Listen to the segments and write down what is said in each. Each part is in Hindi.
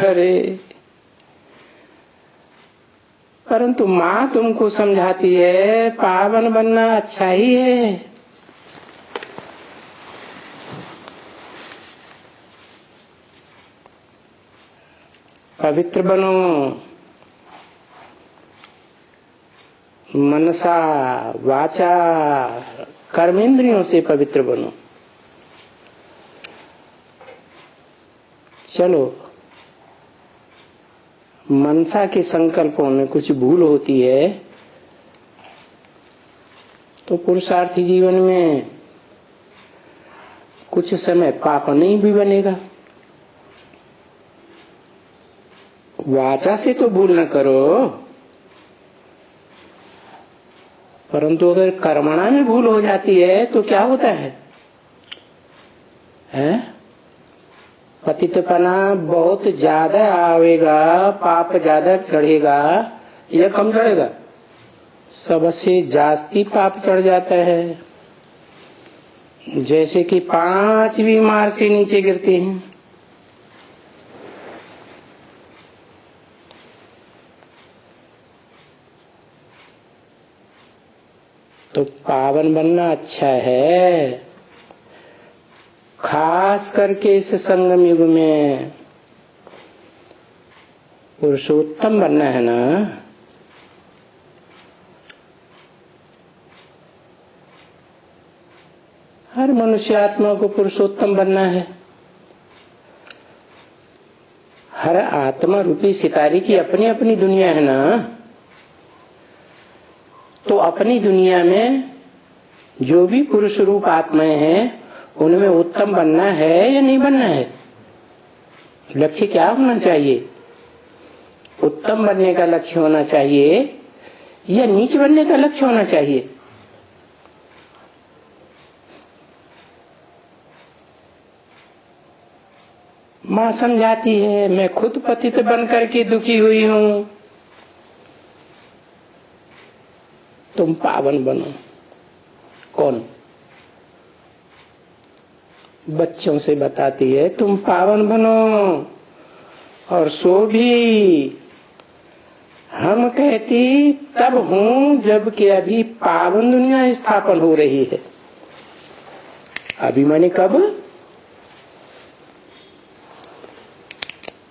अरे परंतु माँ तुमको समझाती है पावन बनना अच्छा ही है। पवित्र बनो, मनसा वाचा कर्मेंद्रियों से पवित्र बनो। चलो मनसा के संकल्पों में कुछ भूल होती है तो पुरुषार्थी जीवन में कुछ समय पाप नहीं भी बनेगा। वाचा से तो भूल न करो, परंतु अगर कर्मणा में भूल हो जाती है तो क्या होता है? पतितपना बहुत ज्यादा आवेगा, पाप ज्यादा चढ़ेगा या कम चढ़ेगा? सबसे जास्ती पाप चढ़ जाता है। जैसे कि 5 भी मार से नीचे गिरते हैं। तो पावन बनना अच्छा है, खास करके इस संगम युग में पुरुषोत्तम बनना है ना। हर मनुष्य आत्मा को पुरुषोत्तम बनना है। हर आत्मा रूपी सितारे की अपनी अपनी दुनिया है ना। तो अपनी दुनिया में जो भी पुरुष रूप आत्माएं हैं उनमें उत्तम बनना है या नहीं बनना है? लक्ष्य क्या होना चाहिए? उत्तम बनने का लक्ष्य होना चाहिए या नीच बनने का लक्ष्य होना चाहिए? माँ समझाती है मैं खुद पतित बन करके दुखी हुई हूँ, तुम पावन बनो। कौन? बच्चों से बताती है तुम पावन बनो। और सो भी हम कहती तब हूँ जबकि अभी पावन दुनिया स्थापन हो रही है। अभी माने कब?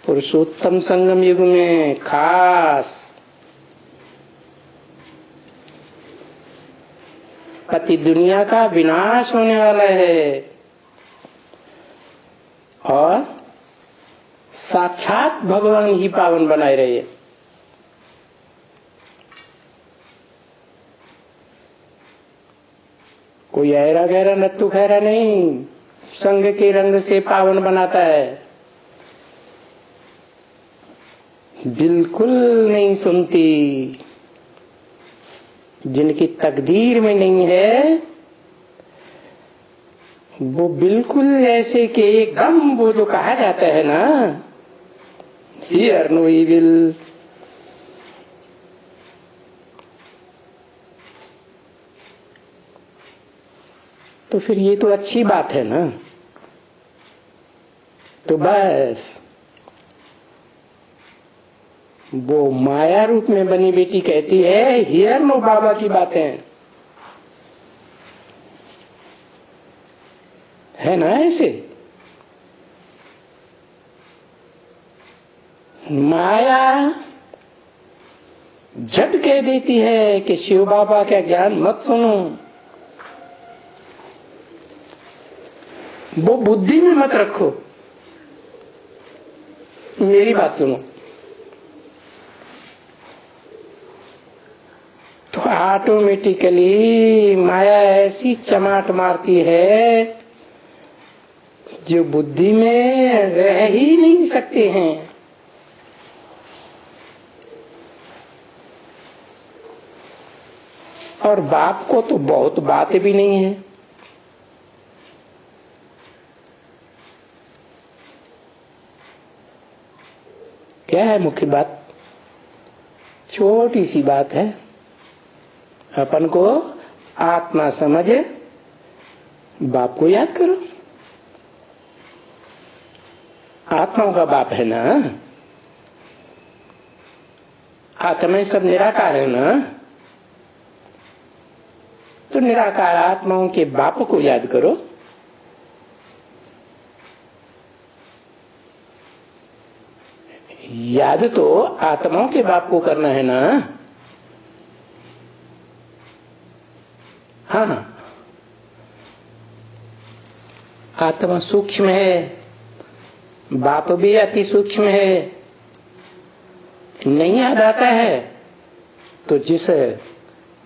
पुरुषोत्तम संगम युग में खास पति दुनिया का विनाश होने वाला है और साक्षात भगवान ही पावन बनाए रहे। कोई ऐरा गहरा नत्थु खैरा नहीं संग के रंग से पावन बनाता है। बिल्कुल नहीं सुनती। जिनकी तकदीर में नहीं है वो बिल्कुल ऐसे कि एकदम वो जो कहा जाता है ना, हियर नो इविल। तो फिर ये तो अच्छी बात है ना। तो बस वो माया रूप में बनी बेटी कहती है हियर नो बाबा की बातें है ना। ऐसे माया झट कह देती है कि शिव बाबा का ज्ञान मत सुनो, वो बुद्धि में मत रखो, मेरी बात सुनो। तो ऑटोमेटिकली माया ऐसी चमाट मारती है जो बुद्धि में रह ही नहीं सकते हैं। और बाप को तो बहुत बात भी नहीं है। क्या है मुख्य बात? छोटी सी बात है, अपन को आत्मा समझ बाप को याद करो। आत्माओं का बाप है ना। आत्मा सब निराकार है ना, तो निराकार आत्माओं के बाप को याद करो। याद तो आत्माओं के बाप को करना है ना। हाँ, आत्मा सूक्ष्म है, बाप भी अति सूक्ष्म है। नहीं याद आता है तो जिस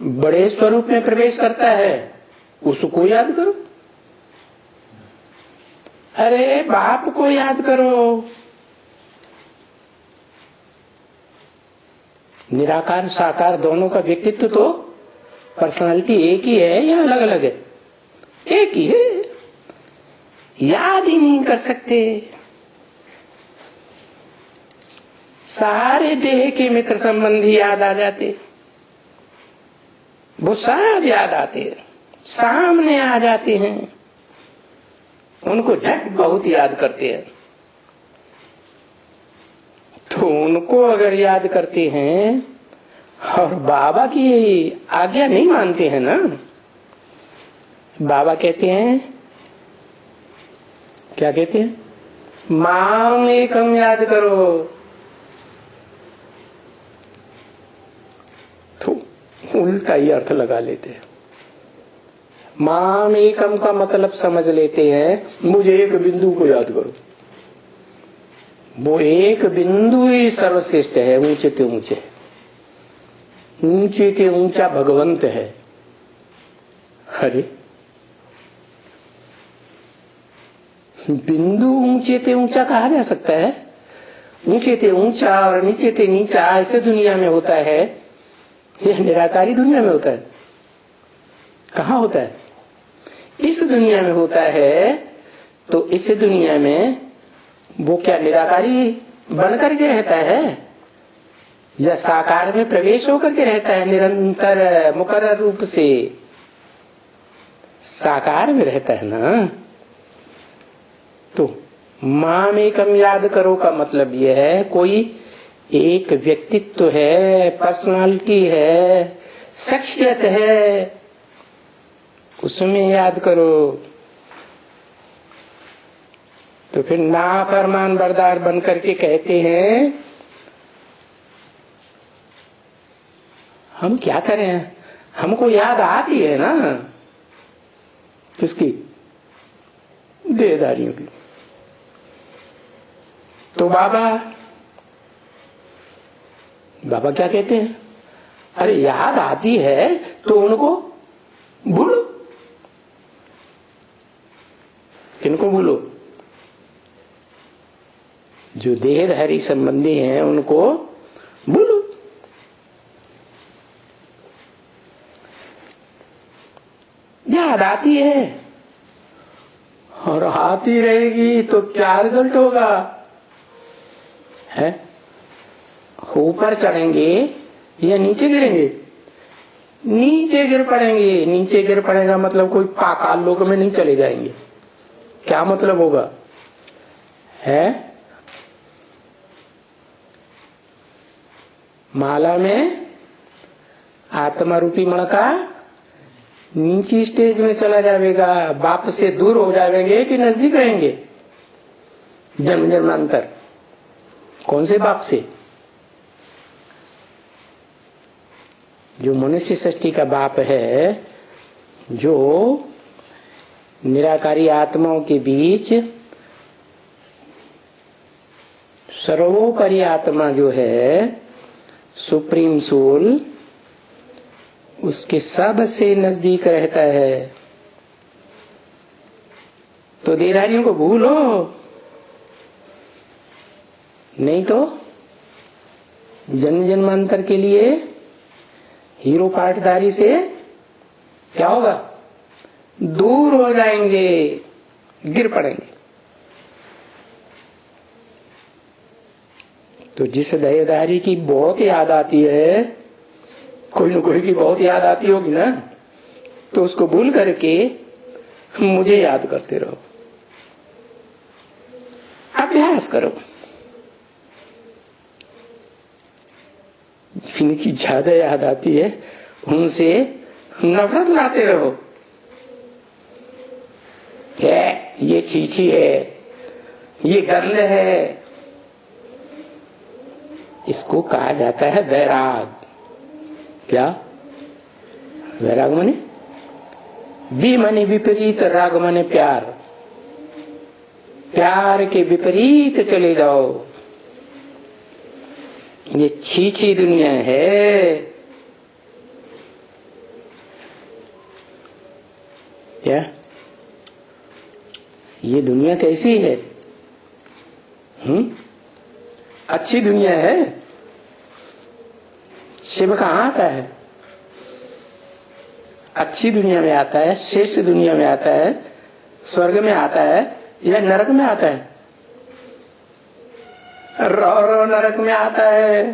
बड़े स्वरूप में प्रवेश करता है उसको याद करो। अरे बाप को याद करो। निराकार साकार दोनों का व्यक्तित्व तो पर्सनालिटी एक ही है या अलग अलग है? एक ही है। याद ही नहीं कर सकते। सारे देह के मित्र संबंधी याद आ जाते, वो सब याद आते, सामने आ जाते हैं, उनको झट बहुत याद करते हैं। तो उनको अगर याद करते हैं और बाबा की आज्ञा नहीं मानते हैं ना, बाबा कहते हैं, क्या कहते हैं? माम एकम याद करो। तो उल्टा ही अर्थ लगा लेते हैं। माम एकम का मतलब समझ लेते हैं मुझे एक बिंदु को याद करो। वो एक बिंदु ही सर्वश्रेष्ठ है, ऊंचे ते ऊंचे, ऊंचे ते ऊंचा भगवंत है। अरे बिंदु ऊंचे ते ऊंचा कहा जा सकता है? ऊंचे ते ऊंचा और नीचे ते नीचा ऐसे दुनिया में होता है, यह निराकारी दुनिया में होता है? कहाँ होता है? इस दुनिया में होता है। तो इस दुनिया में वो क्या निराकारी बन करके रहता है या साकार में प्रवेश होकर के रहता है? निरंतर मुकर्रर रूप से साकार में रहता है ना। तो माम एकम याद करो का मतलब यह है कोई एक व्यक्तित्व है, पर्सनालिटी है, शख्सियत है, उसमें याद करो। तो फिर नाफरमान बरदार बन करके कहते हैं हम क्या करें, हमको याद आती है ना। किसकी? देहधारियों की। तो बाबा क्या कहते हैं? अरे याद आती है तो उनको भूलो। किनको भूलो? जो देहधारी संबंधी हैं उनको भूलो। याद आती है और आती रहेगी तो क्या रिजल्ट होगा? है ऊपर चढ़ेंगे या नीचे गिरेंगे? नीचे गिर पड़ेंगे। नीचे गिर पड़ेगा मतलब कोई पाताल लोक में नहीं चले जाएंगे। क्या मतलब होगा? है माला में आत्मा रूपी मणका नीची स्टेज में चला जाएगा। बाप से दूर हो जाएंगे कि नजदीक रहेंगे? जन्म जन्मांतर। कौन से बाप से? जो मनुष्य सृष्टि का बाप है, जो निराकारी आत्माओं के बीच सर्वोपरि आत्मा जो है, सुप्रीम सोल, उसके सबसे नजदीक रहता है। तो देहधारियों को भूलो, नहीं तो जन्म जन्मांतर के लिए हीरो पाठधारी से क्या होगा? दूर हो जाएंगे, गिर पड़ेंगे। तो जिस देहधारी की बहुत याद आती है, कोई न कोई की बहुत याद आती होगी ना, तो उसको भूल करके मुझे याद करते रहो। अभ्यास करो। जिनकी ज्यादा याद आती है उनसे नफरत लाते रहो। ये चीची है, ये गंध है। इसको कहा जाता है वैराग। क्या? वैराग माने बी माने विपरीत, राग माने प्यार। प्यार के विपरीत चले जाओ। ये छीछी दुनिया है। क्या? ये दुनिया कैसी है? अच्छी दुनिया है। शिव कहाँ आता है? अच्छी दुनिया में आता है, श्रेष्ठ दुनिया में आता है, स्वर्ग में आता है या नरक में आता है? रो नरक में आता है।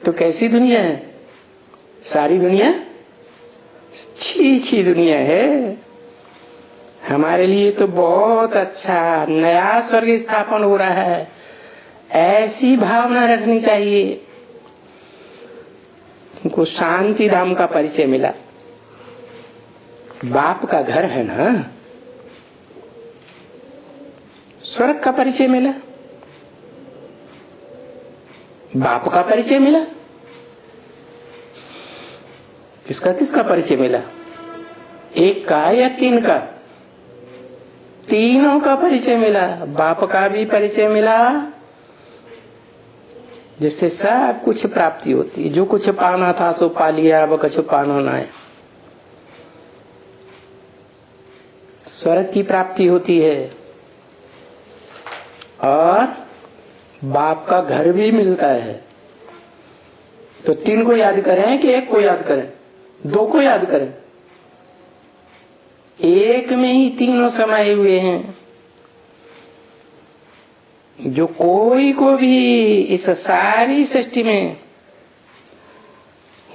तो कैसी दुनिया है? सारी दुनिया छी दुनिया है। हमारे लिए तो बहुत अच्छा नया स्वर्ग स्थापन हो रहा है, ऐसी भावना रखनी चाहिए। तुमको शांति धाम का परिचय मिला, बाप का घर है ना। स्वर्ग का परिचय मिला, बाप का परिचय मिला। किसका परिचय मिला? एक का या तीन का? तीनों का परिचय मिला। बाप का भी परिचय मिला, जिससे सब कुछ प्राप्ति होती है। जो कुछ पाना था सो पा लिया, अब कुछ पाना ना है। स्वर्ग की प्राप्ति होती है और बाप का घर भी मिलता है। तो तीन को याद करें कि एक को याद करें, दो को याद करें? एक में ही तीनों समाये हुए हैं। जो कोई को भी इस सारी सृष्टि में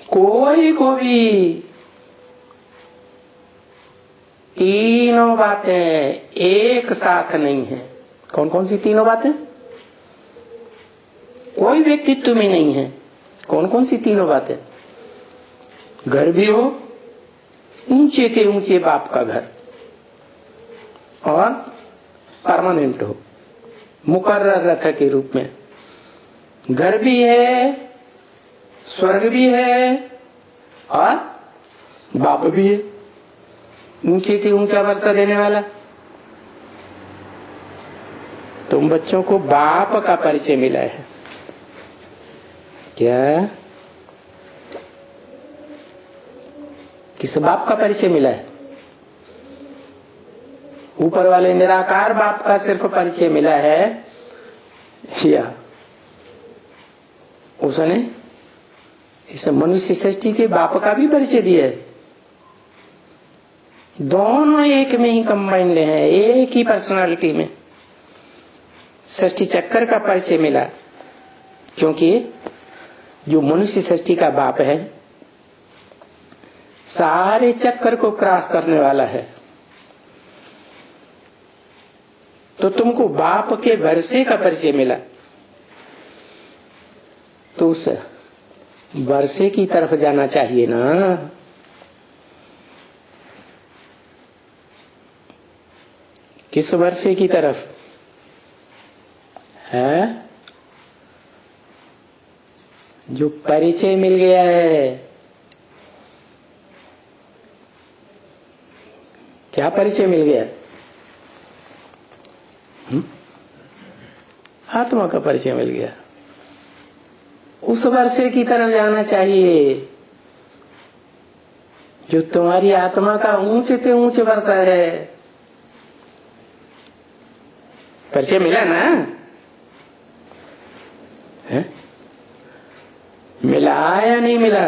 कोई को भी तीनों बातें एक साथ नहीं है। कौन कौन सी तीनों बातें? कोई व्यक्तित्व में नहीं है। कौन कौन सी तीनों बातें? घर भी हो, ऊंचे के ऊंचे बाप का घर, और परमानेंट हो, मुकर्रर रथ के रूप में। घर भी है, स्वर्ग भी है और बाप भी है, ऊंचे से ऊंचा वर्षा देने वाला। तुम बच्चों को बाप का परिचय मिला है। क्या? किस बाप का परिचय मिला है? ऊपर वाले निराकार बाप का सिर्फ परिचय मिला है, या उसने इस मनुष्य सृष्टि के बाप का भी परिचय दिया है? दोनों एक में ही कंबाइंड हैं, एक ही पर्सनालिटी में सृष्टि चक्कर का परिचय मिला। क्योंकि जो मनुष्य सृष्टि का बाप है सारे चक्कर को क्रॉस करने वाला है। तो तुमको बाप के वर्षे का परिचय मिला, तो उस वर्षे की तरफ जाना चाहिए ना। किस वर्षे की तरफ है? जो परिचय मिल गया है। क्या परिचय मिल गया? आत्मा का परिचय मिल गया। उस वर्षे की तरफ जाना चाहिए जो तुम्हारी आत्मा का ऊंचे से ऊंचे वर्षा है। परिचय मिला ना? है? मिला या नहीं मिला?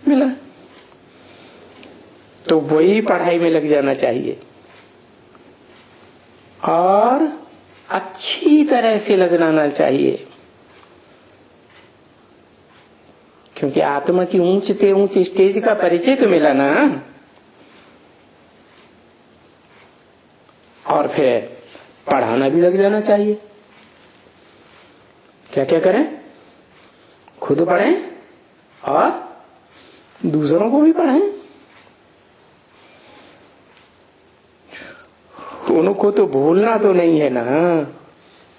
मिला। तो वही पढ़ाई में लग जाना चाहिए और अच्छी तरह से लगना चाहिए। क्योंकि आत्मा की ऊंच से ऊंच स्टेज का परिचय तो मिला ना। और फिर पढ़ाना भी लग जाना चाहिए। क्या क्या करें? खुद पढ़ें और दूसरों को भी पढ़ें। उनको तो भूलना तो नहीं है ना।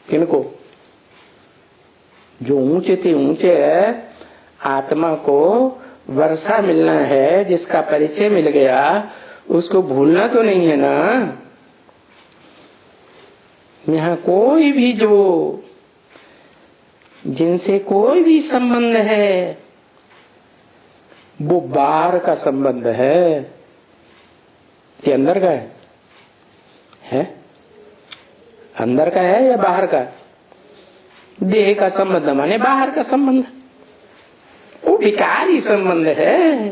किनको? जो ऊंचे थे ऊंचे आत्मा को वर्षा मिलना है, जिसका परिचय मिल गया, उसको भूलना तो नहीं है ना। यहाँ कोई भी जो जिनसे कोई भी संबंध है वो बाहर का संबंध है कि अंदर का है? अंदर का है या बाहर का? देह का संबंध माने बाहर का संबंध, वो विकारी संबंध है।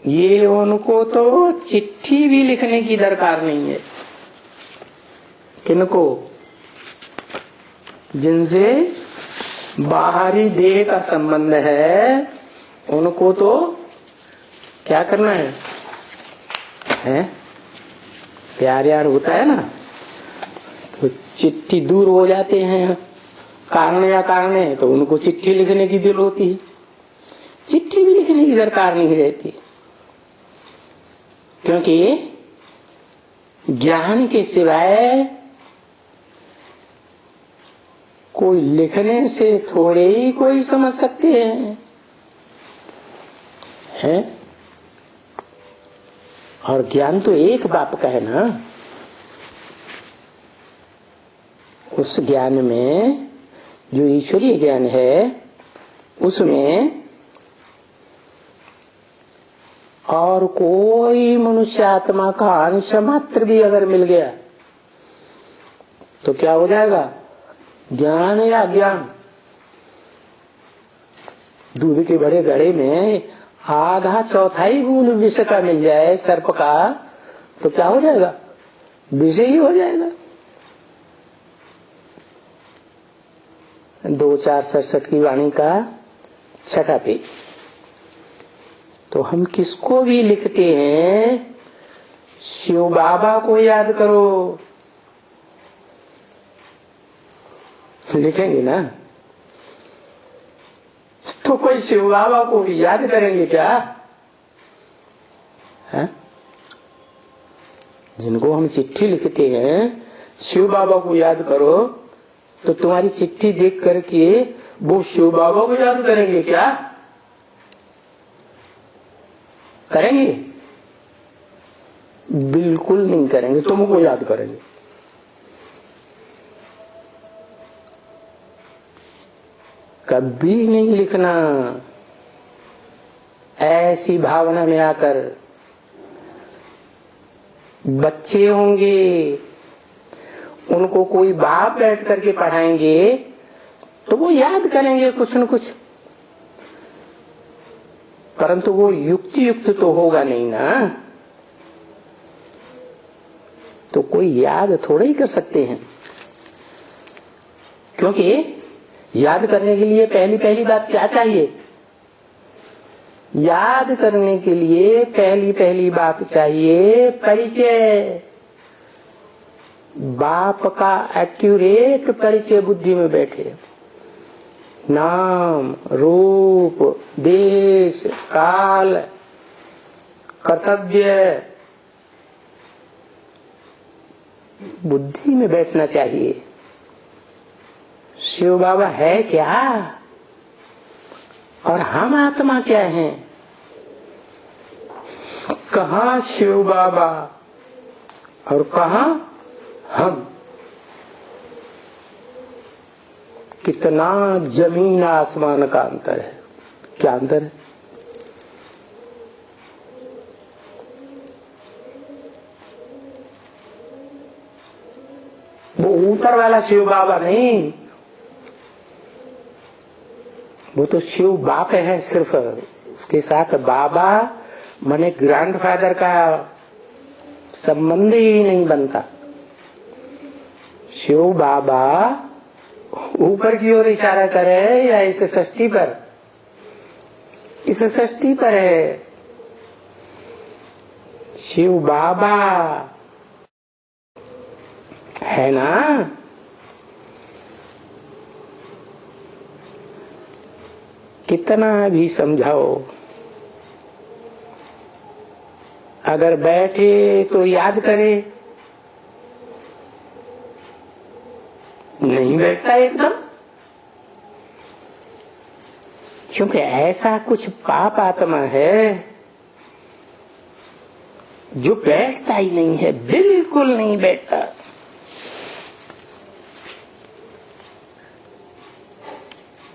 ये उनको तो चिट्ठी भी लिखने की दरकार नहीं है। किनको? जिनसे बाहरी देह का संबंध है, उनको तो क्या करना है? प्यार यार होता है ना, तो चिट्ठी दूर हो जाते हैं कारण या कारण है, तो उनको चिट्ठी लिखने की दिल होती है। चिट्ठी भी लिखने की दरकार नहीं रहती, क्योंकि ज्ञान के सिवाय कोई लिखने से थोड़े ही कोई समझ सकते हैं? और ज्ञान तो एक बाप का है ना। उस ज्ञान में जो ईश्वरीय ज्ञान है, उसमें और कोई मनुष्य आत्मा का अंश मात्र भी अगर मिल गया तो क्या हो जाएगा? ज्ञान या अज्ञान। दूध के बड़े घड़े में आधा चौथाई बूंद विष का मिल जाए, सर्प का, तो क्या हो जाएगा? विष ही हो जाएगा। 2467 की वाणी का 6ठा पेज। तो हम किसको भी लिखते हैं, शिव बाबा को याद करो, लिखेंगे ना। तो कोई शिव बाबा को भी याद करेंगे क्या? है? जिनको हम चिट्ठी लिखते हैं, शिव बाबा को याद करो, तो तुम्हारी चिट्ठी देख करके वो शिव बाबा को याद करेंगे क्या? करेंगे? बिल्कुल नहीं करेंगे, तुमको याद करेंगे। कभी नहीं लिखना ऐसी भावना में आकर। बच्चे होंगे, उनको कोई बाप बैठ करके पढ़ाएंगे तो वो याद करेंगे कुछ न कुछ, परंतु वो युक्त तो होगा नहीं ना। तो कोई याद थोड़ा ही कर सकते हैं, क्योंकि याद करने के लिए पहली बात क्या चाहिए? याद करने के लिए पहली बात चाहिए परिचय। बाप का एक्यूरेट परिचय बुद्धि में बैठे। नाम, रूप, देश, काल, कर्तव्य बुद्धि में बैठना चाहिए। शिव बाबा है क्या और हम आत्मा क्या हैं? कहाँ शिव बाबा और कहाँ हम? कितना जमीन आसमान का अंतर है। क्या अंतर है? वो ऊपर वाला शिव बाबा नहीं, वो तो शिव बाप है सिर्फ। उसके साथ बाबा माने ग्रैंडफादर का संबंध ही नहीं बनता। शिव बाबा ऊपर की ओर इशारा करे या इस षष्ठी पर? इस षष्ठी पर है शिव बाबा, है ना। कितना भी समझाओ, अगर बैठे तो याद करे, नहीं बैठता एकदम। क्योंकि ऐसा कुछ पाप आत्मा है जो बैठता ही नहीं है, बिल्कुल नहीं बैठता।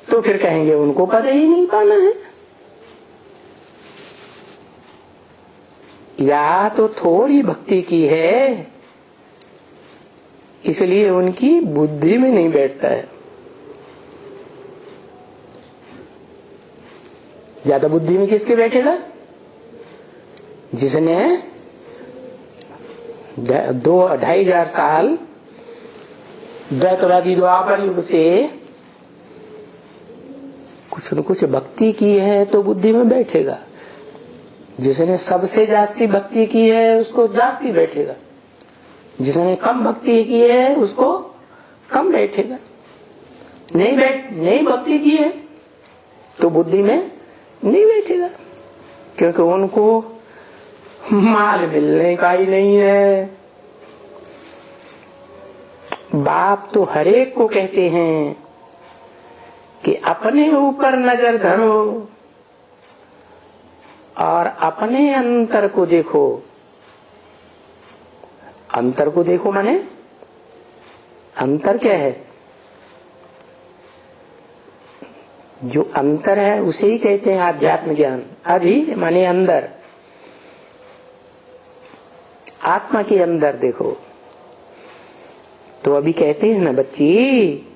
तो फिर कहेंगे उनको पद ही नहीं पाना है। या तो थोड़ी भक्ति की है इसलिए उनकी बुद्धि में नहीं बैठता है। ज्यादा बुद्धि में किसके बैठेगा? जिसने 2-2,500 साल द्वैतवादी द्वापर युग से कुछ न कुछ भक्ति की है तो बुद्धि में बैठेगा। जिसने सबसे जास्ती भक्ति की है उसको जास्ती बैठेगा, जिसने कम भक्ति की है उसको कम बैठेगा। नहीं भक्ति की है तो बुद्धि में नहीं बैठेगा, क्योंकि उनको माल मिलने का ही नहीं है। बाप तो हरेक को कहते हैं कि अपने ऊपर नजर धरो और अपने अंतर को देखो। अंतर को देखो माने अंतर क्या है? जो अंतर है उसे ही कहते हैं आध्यात्म ज्ञान। अधि माने अंदर, आत्मा के अंदर देखो। तो अभी कहते हैं ना बच्ची,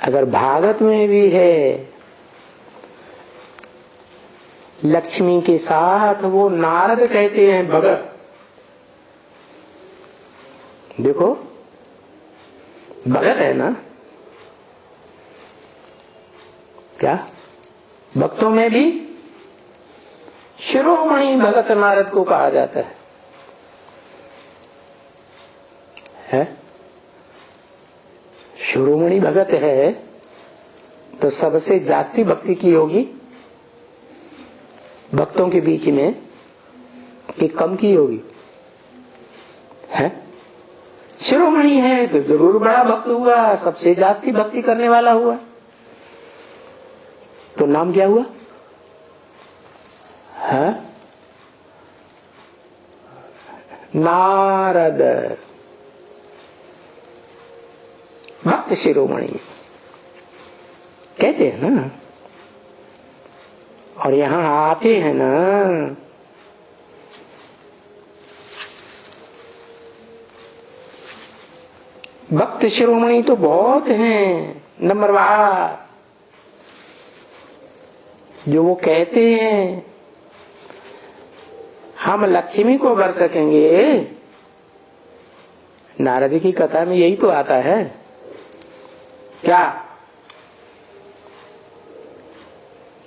अगर भागवत में भी है लक्ष्मी के साथ वो नारद कहते हैं भगत। देखो भगत है ना, क्या भक्तों में भी शिरोमणि भगत नारद को कहा जाता है? शिरोमणि भगत है तो सबसे जास्ती भक्ति की होगी भक्तों के बीच में कि कम की होगी? है शिरोमणि है तो जरूर बड़ा भक्त हुआ, सबसे जास्ती भक्ति करने वाला हुआ। तो नाम क्या हुआ? है नारद, भक्त शिरोमणि कहते हैं ना। और यहां आते हैं ना भक्त शिरोमणि तो बहुत हैं, नंबरवार, जो वो कहते हैं हम लक्ष्मी को वर सकेंगे। नारद की कथा में यही तो आता है क्या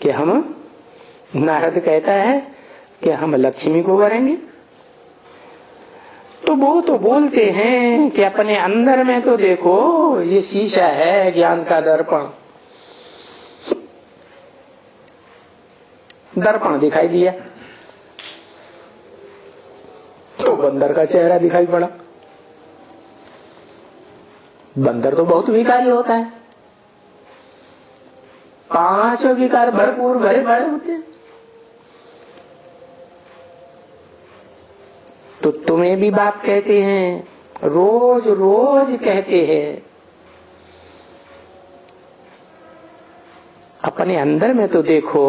कि हम, नारद कहता है कि हम लक्ष्मी को वरेंगे। तो वो तो बोलते हैं कि अपने अंदर में तो देखो, ये शीशा है ज्ञान का दर्पण। दर्पण दिखाई दिया तो बंदर का चेहरा दिखाई पड़ा। बंदर तो बहुत विकारी होता है, 5 विकार भरपूर भरे भरे होते हैं। तो तुम्हें भी बाप कहते हैं, रोज रोज कहते हैं, अपने अंदर में तो देखो।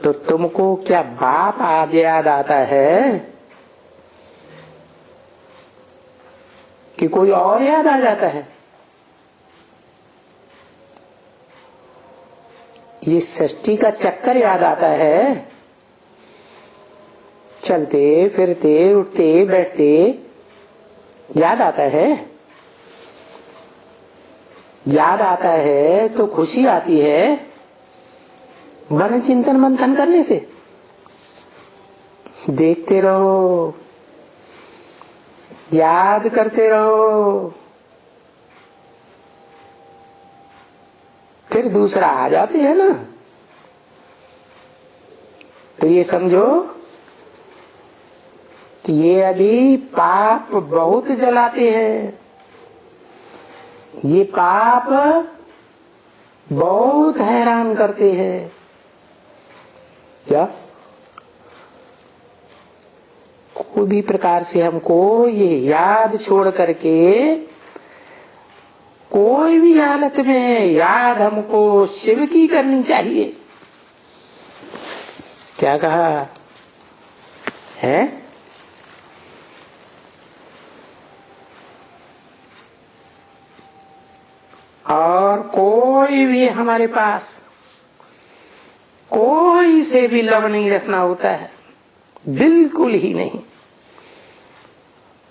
तो तुमको क्या बाप याद आता है कि कोई और याद आ जाता है? ये सृष्टि का चक्कर याद आता है? चलते फिरते उठते बैठते याद आता है? याद आता है तो खुशी आती है मन चिंतन मंथन करने से। देखते रहो याद करते रहो, फिर दूसरा आ जाते हैं ना। तो ये समझो कि ये अभी पाप बहुत जलाते हैं, ये पाप बहुत हैरान करते हैं। क्या कोई भी प्रकार से हमको ये याद छोड़ करके, कोई भी हालत में याद हमको शिव की करनी चाहिए। क्या कहा है? और कोई भी हमारे पास कोई से भी लव नहीं रखना होता है, बिल्कुल ही नहीं।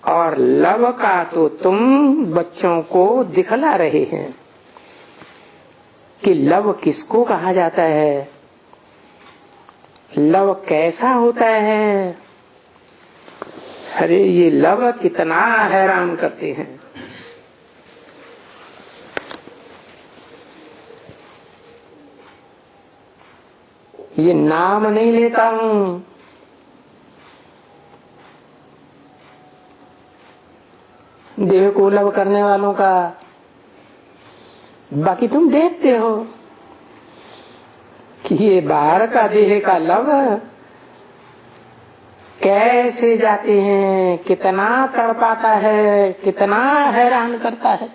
और लव का तो तुम बच्चों को दिखला रहे हैं कि लव किसको कहा जाता है, लव कैसा होता है। अरे ये लव कितना हैरान करते हैं। ये नाम नहीं लेता हूं, देह को लव करने वालों का, बाकी तुम देखते हो कि ये बाहर का देह का लव कैसे जाते हैं, कितना तड़पाता है, कितना हैरान करता है।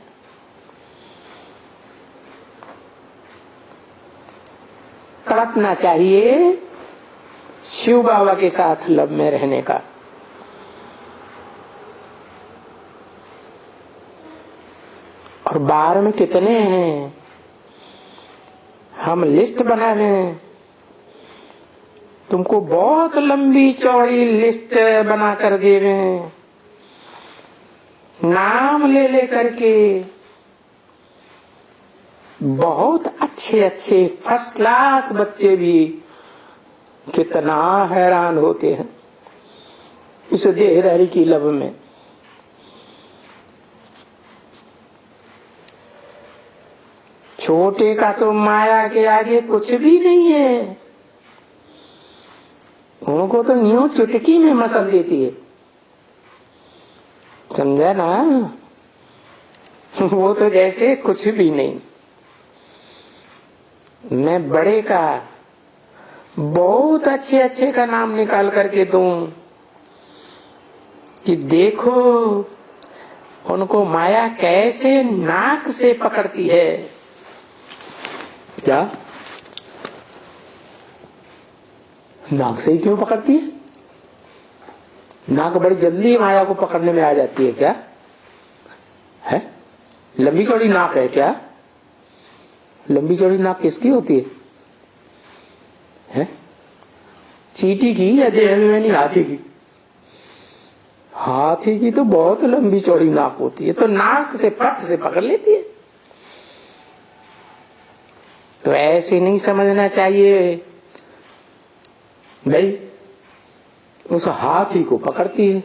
तड़पना चाहिए शिव बाबा के साथ लव में रहने का। और बाहर में कितने हैं, हम लिस्ट बना रहे हैं, तुमको बहुत लंबी चौड़ी लिस्ट बना कर दे रहे हैं, नाम ले ले करके। बहुत अच्छे अच्छे फर्स्ट क्लास बच्चे भी कितना हैरान होते हैं उस देहधारी की लव में। छोटे का तो माया के आगे कुछ भी नहीं है, उनको तो यूं चुटकी में मसल देती है, समझा ना। वो तो जैसे कुछ भी नहीं। मैं बड़े का बहुत अच्छे अच्छे का नाम निकाल करके दूं कि देखो उनको माया कैसे नाक से पकड़ती है। क्या नाक से ही क्यों पकड़ती है? नाक बड़ी जल्दी माया को पकड़ने में आ जाती है। क्या है? लंबी चौड़ी नाक है क्या? लंबी चौड़ी नाक किसकी होती है? चींटी की या देहाभिमानी हाथी की? हाथी की तो बहुत लंबी चौड़ी नाक होती है, तो नाक से पट से पकड़ लेती है। तो ऐसे नहीं समझना चाहिए भाई, उस हाथी को पकड़ती है।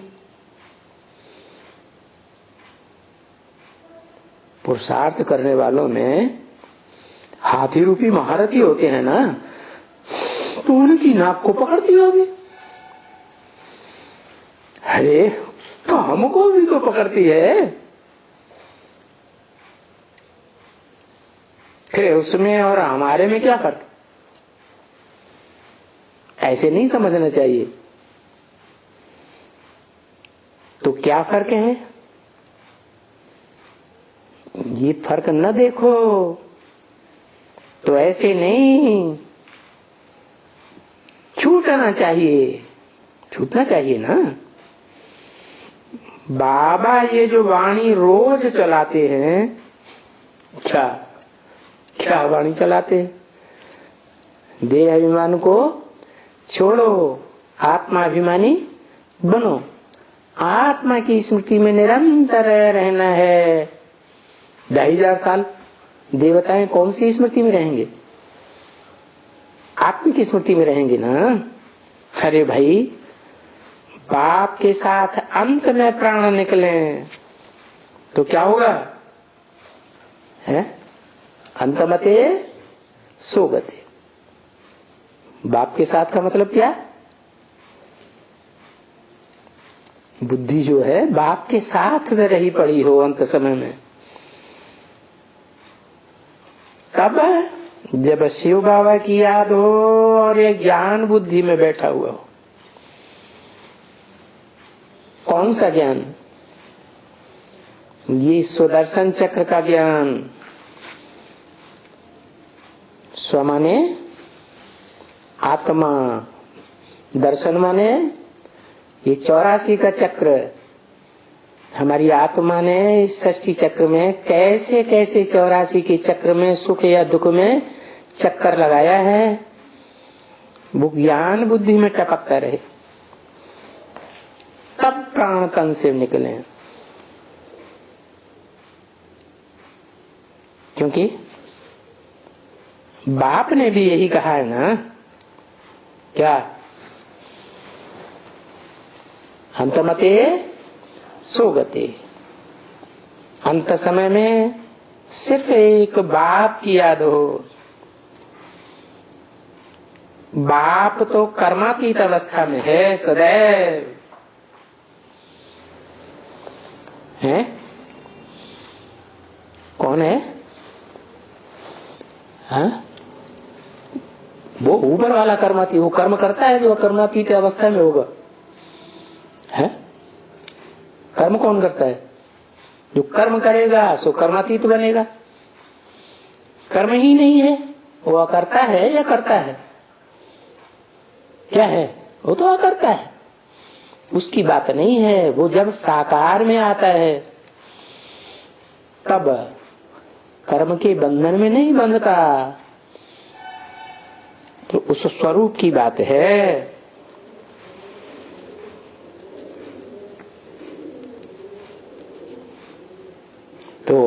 पुरुषार्थ करने वालों में हाथी रूपी महारथी होते हैं ना, तो उनकी नाक को पकड़ती होगी। अरे तो हमको भी तो पकड़ती है। फिर उसमें और हमारे में क्या फर्क? ऐसे नहीं समझना चाहिए। तो क्या फर्क है? ये फर्क न देखो तो ऐसे नहीं, छूटना चाहिए, छूटना चाहिए ना। बाबा ये जो वाणी रोज चलाते हैं, क्या क्या वाणी चलाते हैं? देह अभिमान को छोड़ो, आत्माभिमानी बनो। आत्मा की स्मृति में निरंतर रहना है। 2500 साल देवताएं कौन सी स्मृति में रहेंगे? आत्मा की स्मृति में रहेंगे ना। अरे भाई बाप के साथ अंत में प्राण निकले तो क्या होगा? है अंतमते सोगते। बाप के साथ का मतलब क्या? बुद्धि जो है बाप के साथ में रही पड़ी हो अंत समय में, तब जब शिव बाबा की याद हो और ये ज्ञान बुद्धि में बैठा हुआ हो। कौन सा ज्ञान? ये सुदर्शन चक्र का ज्ञान। स्व माने आत्मा, दर्शन माने ये 84 का चक्र। हमारी आत्मा ने इस सृष्टि चक्र में कैसे कैसे 84 के चक्र में सुख या दुख में चक्कर लगाया है, वो ज्ञान बुद्धि में टपकता रहे, तब प्राण तन से निकले। क्योंकि बाप ने भी यही कहा है ना, क्या? अंतमते सोगते। अंत समय में सिर्फ एक बाप की याद हो। बाप तो कर्मातीत अवस्था में है सदैव, है? कौन है? हाँ? वो ऊपर वाला कर्मातीत, वो कर्म करता है जो कर्मातीत अवस्था में होगा। है? कर्म कौन करता है? जो कर्म करेगा सो कर्मातीत बनेगा। कर्म ही नहीं है, वो अकर्ता है या करता है? क्या है? वो तो अकर्ता है, उसकी बात नहीं है। वो जब साकार में आता है तब कर्म के बंधन में नहीं बंधता, तो उस स्वरूप की बात है। तो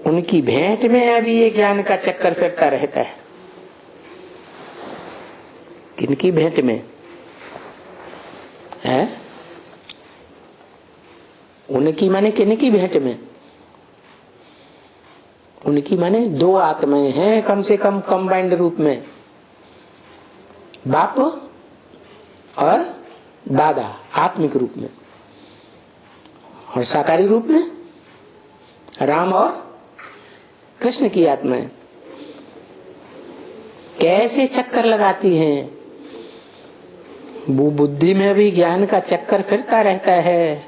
उनकी भेंट में अभी ये ज्ञान का चक्कर फिरता रहता है। किनकी भेंट में है? उनकी माने किनकी भेंट में? उनकी माने दो आत्माएं हैं कम से कम कंबाइंड रूप में, बाप और दादा आत्मिक रूप में, और साकारी रूप में राम और कृष्ण की आत्माएं। कैसे चक्कर लगाती हैं? वो बुद्धि में भी ज्ञान का चक्कर फिरता रहता है।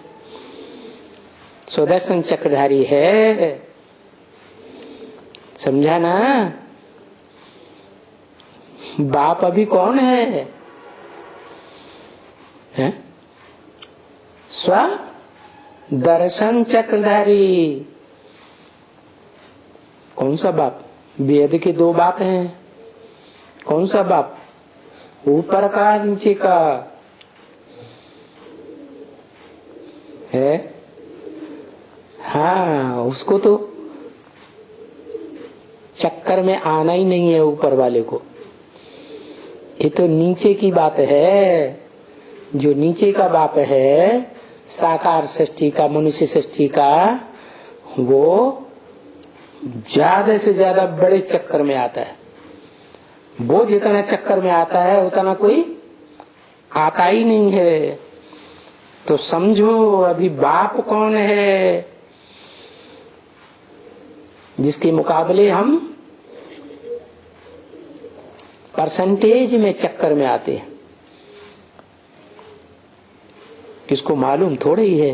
सुदर्शन चक्रधारी है, समझा ना? बाप अभी कौन है? स्व दर्शन चक्रधारी। कौन सा बाप? वेद के दो बाप हैं। कौन सा बाप? ऊपर का नीचे का है। हाँ, उसको तो चक्कर में आना ही नहीं है ऊपर वाले को। ये तो नीचे की बात है। जो नीचे का बाप है साकार सृष्टि का, मनुष्य सृष्टि का, वो ज्यादा से ज्यादा बड़े चक्कर में आता है। वो जितना चक्कर में आता है उतना कोई आता ही नहीं है। तो समझो अभी बाप कौन है जिसके मुकाबले हम परसेंटेज में चक्कर में आते हैं। किसको मालूम थोड़ा ही है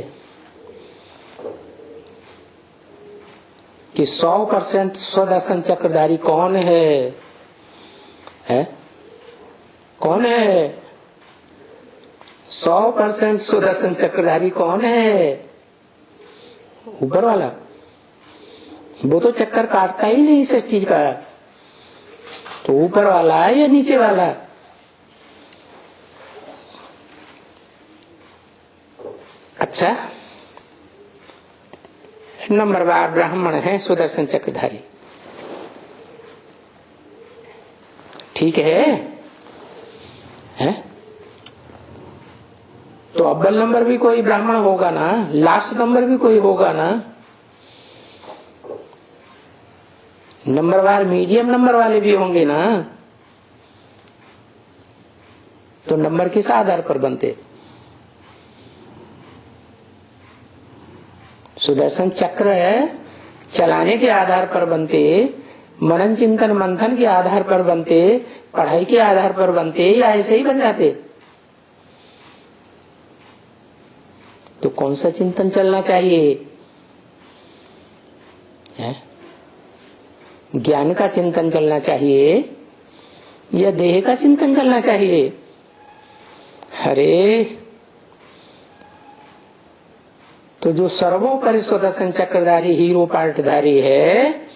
कि 100% स्वदर्शन चक्रधारी कौन है? कौन है? 100% सुदर्शन चक्रधारी कौन है? ऊपर वाला। वो तो चक्कर काटता ही नहीं इस चीज का। तो ऊपर वाला है या नीचे वाला? अच्छा, नंबरवार ब्राह्मण है सुदर्शन चक्रधारी, ठीक है? तो अव्वल नंबर भी कोई ब्राह्मण होगा ना, लास्ट नंबर भी कोई होगा ना, नंबरवार मीडियम नंबर वाले भी होंगे ना। तो नंबर किस आधार पर बनते? सुदर्शन चक्र चलाने के आधार पर बनते, मनन चिंतन मंथन के आधार पर बनते, पढ़ाई के आधार पर बनते, या ऐसे ही बन जाते? तो कौन सा चिंतन चलना चाहिए? ज्ञान का चिंतन चलना चाहिए या देह का चिंतन चलना चाहिए? अरे तो जो सर्वोपरि सुदर्शन चक्रधारी हीरो पार्टधारी है,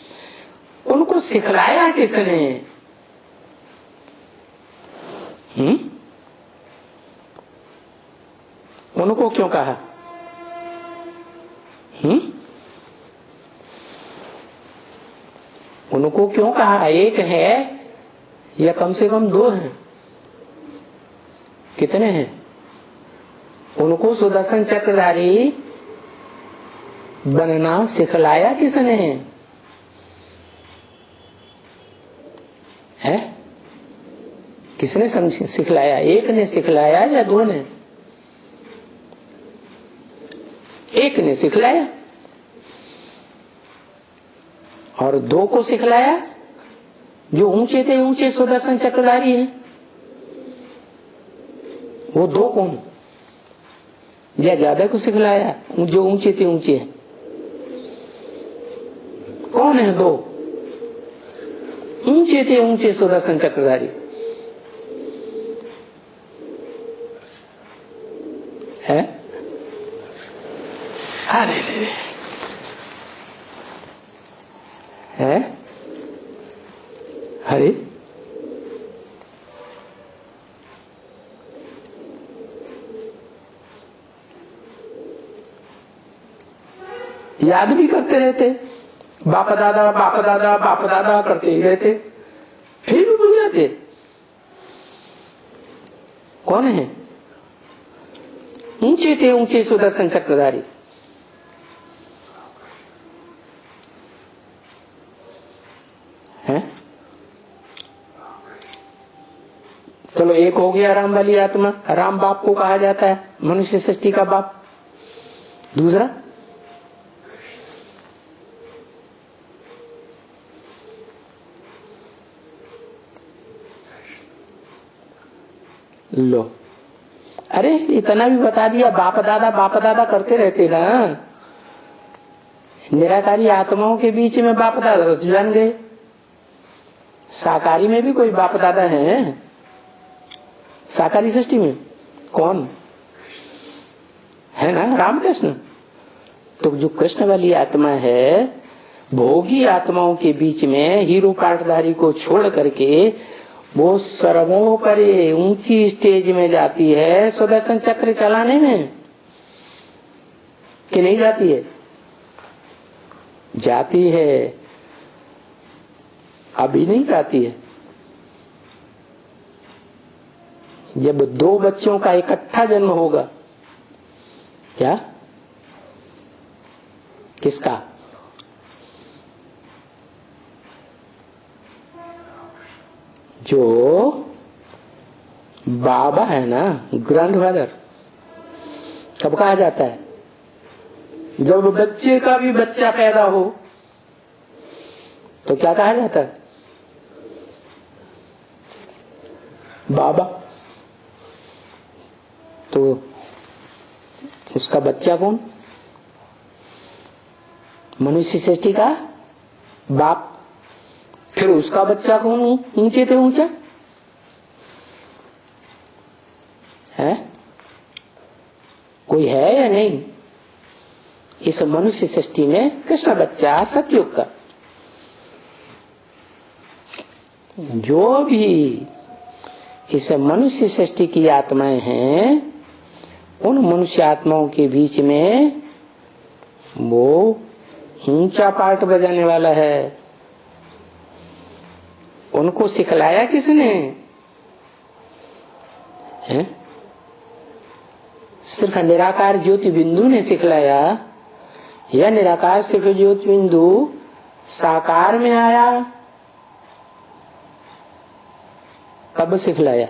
उनको सिखलाया किसने? उनको क्यों कहा? उनको क्यों कहा? एक है या कम से कम दो हैं? कितने हैं? उनको सुदर्शन चक्रधारी बनना सिखलाया किसने है? किसने सिखलाया? एक ने सिखलाया या दो ने? एक ने सिखलाया और दो को सिखलाया जो ऊंचे थे ऊंचे सुदर्शन चक्रधारी हैं। वो दो कौन? या ज्यादा को सिखलाया जो ऊंचे थे ऊंचे हैं? कौन है दो? ऊंचे थे ऊंचे सुदर्शन चक्रधारी है। अरे है, अरे याद भी करते रहते, बाप दादा बाप दादा बाप दादा करते ही रहते, फिर भी भूल जाते। कौन है? ऊंचे थे ऊंचे सुदर्शन चक्रधारी है। चलो एक हो गया राम वाली आत्मा, राम बाप को कहा जाता है, मनुष्य सृष्टि का बाप। दूसरा लो, अरे इतना भी बता दिया, बाप दादा करते रहते ना। निराकारी आत्माओं के बीच में बाप दादा तो जान गए। साकारी में भी कोई बाप दादा है? साकारी सृष्टि में कौन है? ना रामकृष्ण। तो जो कृष्ण वाली आत्मा है, भोगी आत्माओं के बीच में हीरो पार्टधारी को छोड़ करके वो सर्वोपरि ऊंची स्टेज में जाती है सुदर्शन चक्र चलाने में, कि नहीं जाती है? जाती है, अभी नहीं जाती है। जब दो बच्चों का इकट्ठा जन्म होगा, क्या किसका? जो बाबा है ना, ग्रैंडफादर, कब कहा जाता है? जब बच्चे का भी बच्चा पैदा हो तो क्या कहा जाता है? बाबा। तो उसका बच्चा कौन? मनुष्य सृष्टि का बाप। फिर उसका बच्चा कौन? ऊंचे थे ऊंचा है? कोई है या नहीं? इस मनुष्य सृष्टि में कृष्ण बच्चा सतयुग का। जो भी इस मनुष्य सृष्टि की आत्माएं हैं, उन मनुष्य आत्माओं के बीच में वो ऊंचा पार्ट बजाने वाला है। उनको सिखलाया किसने है? सिर्फ निराकार ज्योति बिंदु ने सिखलाया या निराकार से फिर ज्योति बिंदु साकार में आया तब सिखलाया,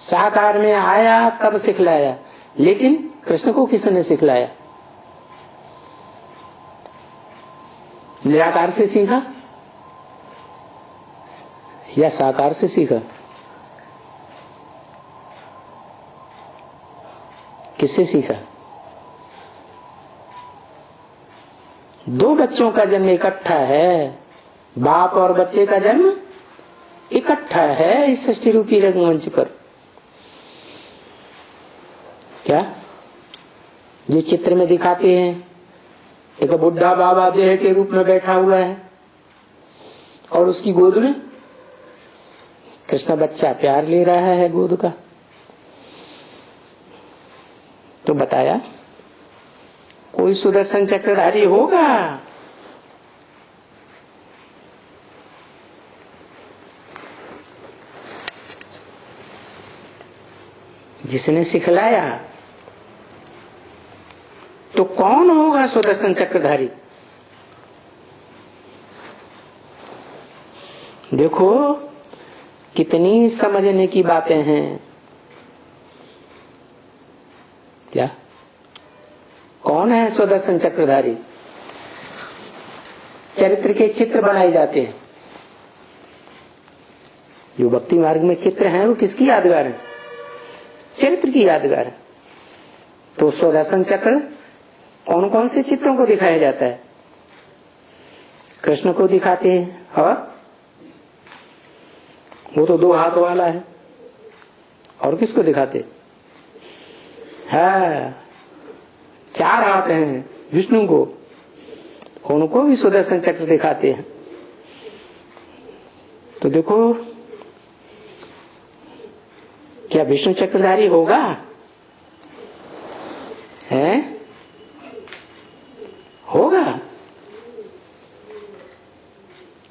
साकार में आया तब सिखलाया, लेकिन कृष्ण को किसने सिखलाया? निराकार से सीखा या साकार से सीखा? किससे सीखा? दो बच्चों का जन्म इकट्ठा है, बाप और बच्चे का जन्म इकट्ठा है इस सृष्टि रूपी रंगमंच पर। क्या जो चित्र में दिखाते हैं, एक बुढ़ा बाबा देह के रूप में बैठा हुआ है और उसकी गोद में कृष्ण बच्चा प्यार ले रहा है गोद का। तो बताया कोई सुदर्शन चक्रधारी होगा जिसने सिखलाया? तो कौन होगा सुदर्शन चक्रधारी? देखो कितनी समझने की बातें हैं। क्या कौन है सुदर्शन चक्रधारी? चरित्र के चित्र बनाए जाते हैं। जो भक्ति मार्ग में चित्र हैं वो किसकी यादगार है? चरित्र की यादगार है। तो सुदर्शन चक्र कौन कौन से चित्रों को दिखाया जाता है? कृष्ण को दिखाते हैं, और वो तो 2 हाथ वाला है। और किसको दिखाते? हाँ 4 हाथ हैं विष्णु को, उनको भी सुदर्शन चक्र दिखाते हैं। तो देखो क्या विष्णु चक्रधारी होगा? है होगा।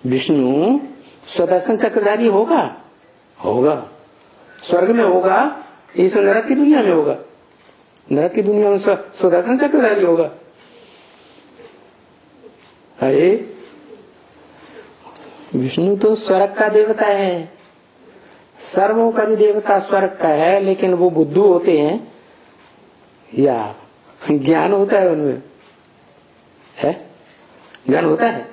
विष्णु सुदर्शन चक्रधारी होगा? होगा। स्वर्ग में होगा, इस नरक की दुनिया में होगा? नरक की दुनिया में सुदर्शन चक्रधारी होगा। अरे विष्णु तो स्वर्ग का देवता है, सर्वोपरि देवता स्वर्ग का है, लेकिन वो बुद्धू होते हैं या ज्ञान होता है उनमें? है ज्ञान होता है।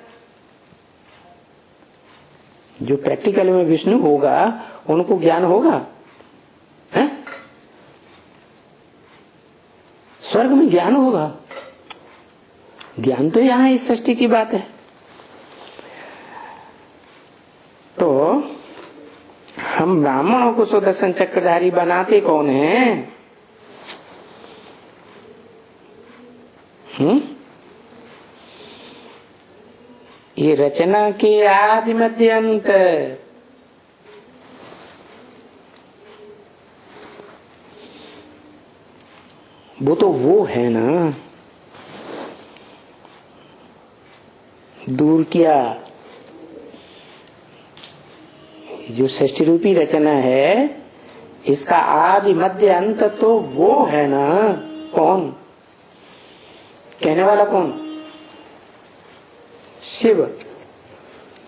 जो प्रैक्टिकल में विष्णु होगा उनको ज्ञान होगा? है स्वर्ग में ज्ञान होगा? ज्ञान तो यहां इस सृष्टि की बात है। तो हम ब्राह्मणों को सुदर्शन चक्रधारी बनाते कौन है? ये रचना के आदि मध्य अंत, वो तो वो है ना। दूर किया जो सृष्टि रूपी रचना है, इसका आदि मध्य अंत तो वो है ना। कौन? कहने वाला कौन? शिव।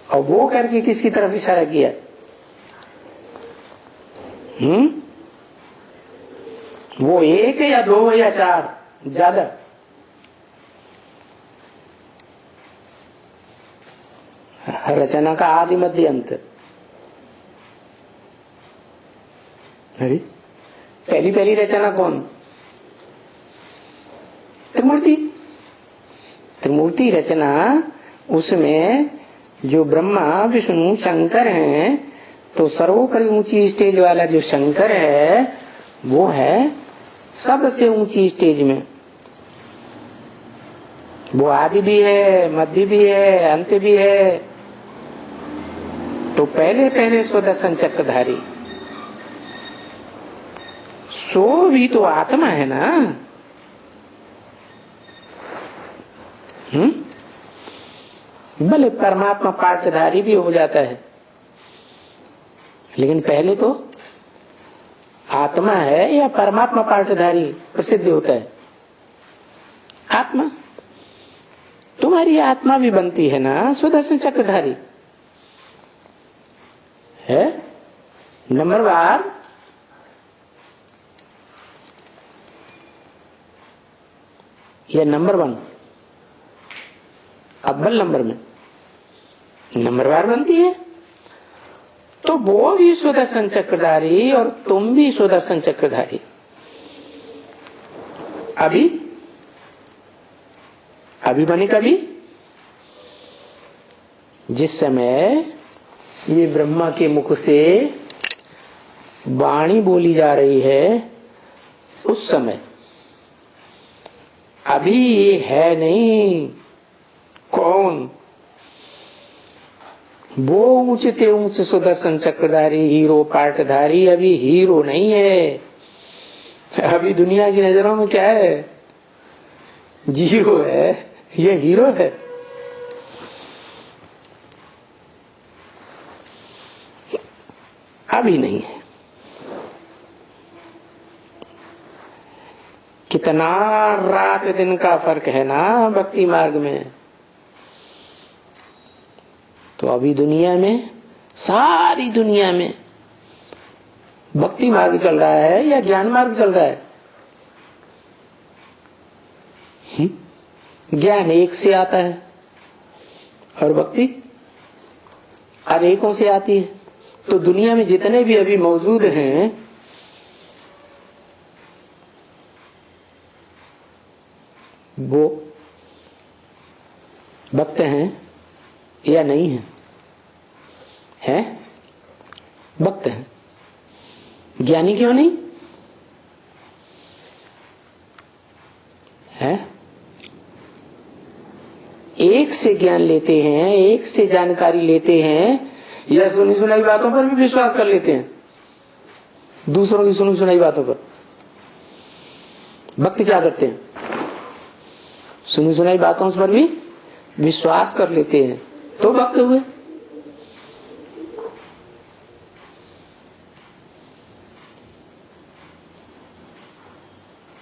और वो करके किसकी तरफ इशारा किया? वो 1 या 2 या 4? ज्यादा? रचना का आदि मध्य अंत। अरे पहली रचना कौन? त्रिमूर्ति रचना। उसमें जो ब्रह्मा विष्णु शंकर हैं, तो सर्वोपरि ऊंची स्टेज वाला जो शंकर है वो है सबसे ऊंची स्टेज में। वो आदि भी है, मध्य भी है, अंत भी है। तो पहले सुदर्शन चक्रधारी सो भी तो आत्मा है ना। भले परमात्मा पाठधारी भी हो जाता है, लेकिन पहले तो आत्मा है या परमात्मा पार्टधारी प्रसिद्ध होता है? आत्मा। तुम्हारी आत्मा भी बनती है ना सुदर्शन चक्रधारी है। नंबरवार या नंबर 1 अव्वल नंबर में नंबरवार बनती है। तो वो भी सुदर्शन चक्रधारी और तुम भी सुदर्शन चक्रधारी। अभी बने कभी, जिस समय ये ब्रह्मा के मुख से वाणी बोली जा रही है उस समय। अभी ये है नहीं। कौन? वो ऊंचते ऊंच सुदर्शन चक्रधारी हीरो पार्टधारी अभी हीरो नहीं है। अभी दुनिया की नजरों में क्या है? जीरो है। ये हीरो है। अभी नहीं है। कितना रात दिन का फर्क है ना भक्ति मार्ग में। तो अभी दुनिया में, सारी दुनिया में भक्ति मार्ग चल रहा है या ज्ञान मार्ग चल रहा है? ज्ञान एक से आता है और भक्ति अनेकों से आती है। तो दुनिया में जितने भी अभी मौजूद हैं वो भक्त हैं या नहीं है? है? भक्त हैं। ज्ञानी क्यों नहीं है? एक से ज्ञान लेते हैं, एक से जानकारी लेते हैं या सुनी सुनाई बातों पर भी विश्वास कर लेते हैं, दूसरों की सुनी सुनाई बातों पर। भक्त क्या करते हैं? सुनी सुनाई बातों पर भी विश्वास कर लेते हैं, तो भक्त हुए।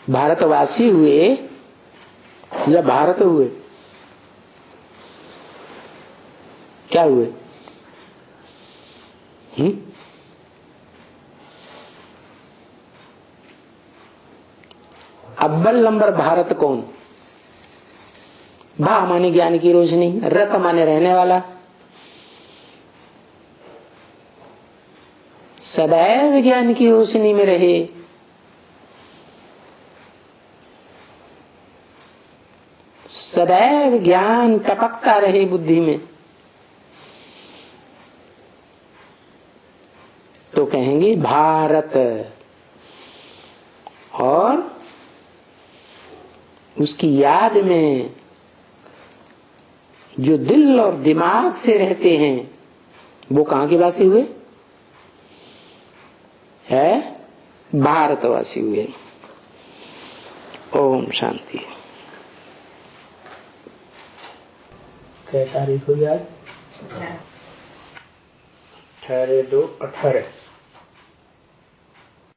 भारतवासी हुए या भारत हुए? क्या हुए? अव्वल नंबर भारत कौन? भा माने ज्ञान की रोशनी, रत माने रहने वाला। सदैव ज्ञान की रोशनी में रहे। सदैव ज्ञान टपकता रहे बुद्धि में, तो कहेंगे भारत। और उसकी याद में जो दिल और दिमाग से रहते हैं वो कहां के वासी हुए? है भारतवासी हुए। ओम शांति। क्या तारीख हुई आज? 18/2/18।